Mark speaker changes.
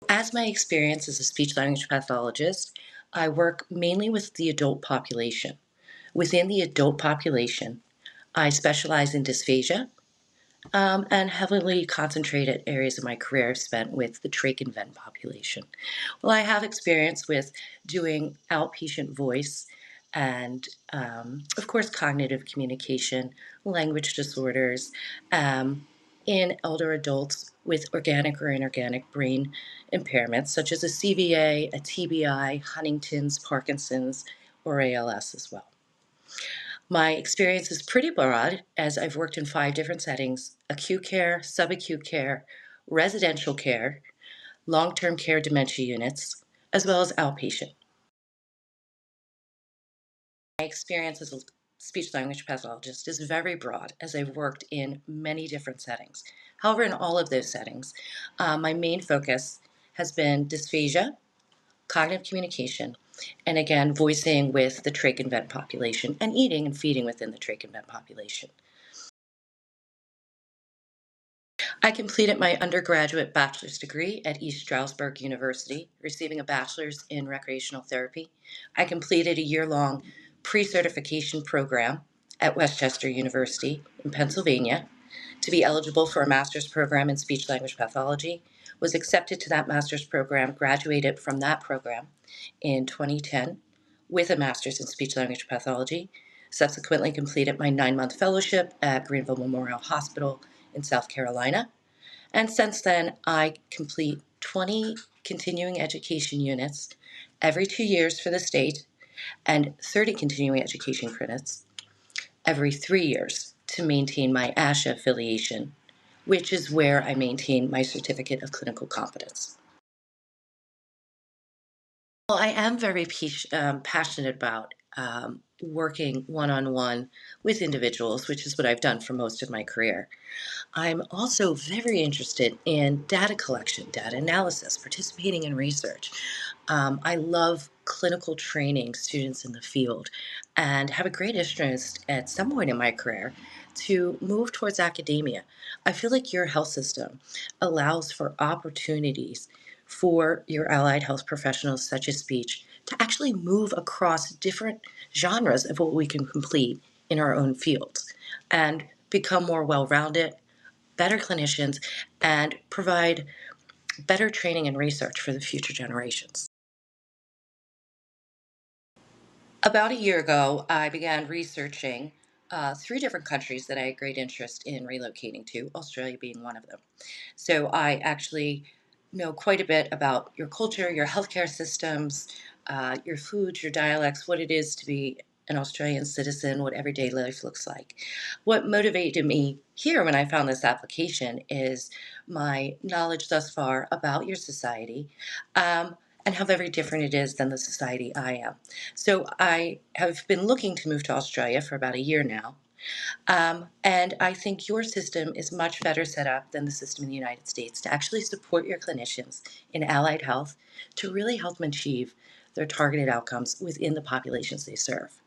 Speaker 1: As my experience as a speech language pathologist, I work mainly with the adult population. Within the adult population, I specialize in dysphagia and heavily concentrated areas of my career I've spent with the trach and vent population. Well, I have experience with doing outpatient voice and, of course, cognitive communication, language disorders, in elder adults with organic or inorganic brain impairments, such as a CVA, a TBI, Huntington's, Parkinson's, or ALS as well. My experience is pretty broad as I've worked in 5 different settings: acute care, subacute care, residential care, long term care dementia units, as well as outpatient. My experience as a speech language pathologist is very broad as I've worked in many different settings. However, in all of those settings, my main focus has been dysphagia, cognitive communication, and again, voicing with the trach and vent population and eating and feeding within the trach and vent population. I completed my undergraduate bachelor's degree at East Stroudsburg University, receiving a bachelor's in recreational therapy. I completed a year-long pre-certification program at Westchester University in Pennsylvania to be eligible for a master's program in speech language pathology. Was accepted to that master's program, graduated from that program in 2010 with a master's in speech language pathology. Subsequently completed my 9-month fellowship at Greenville Memorial Hospital in South Carolina. And since then, I complete 20 continuing education units every 2 years for the state and 30 continuing education credits every 3 years to maintain my ASHA affiliation, which is where I maintain my certificate of clinical competence. Well, I am very passionate about working one on one with individuals, which is what I've done for most of my career. I'm also very interested in data collection, data analysis, participating in research. I love clinical training students in the field and have a great interest at some point in my career to move towards academia. I feel like your health system allows for opportunities for your allied health professionals, such as speech, to actually move across different genres of what we can complete in our own fields and become more well rounded, better clinicians, and provide better training and research for the future generations. About a year ago, I began researching 3 different countries that I had great interest in relocating to, Australia being one of them. So I actually know quite a bit about your culture, your healthcare systems, your foods, your dialects, what it is to be an Australian citizen, what everyday life looks like. What motivated me here when I found this application is my knowledge thus far about your society, and how very different it is than the society I am. So I have been looking to move to Australia for about a year now. And I think your system is much better set up than the system in the United States to actually support your clinicians in allied health to really help them achieve their targeted outcomes within the populations they serve.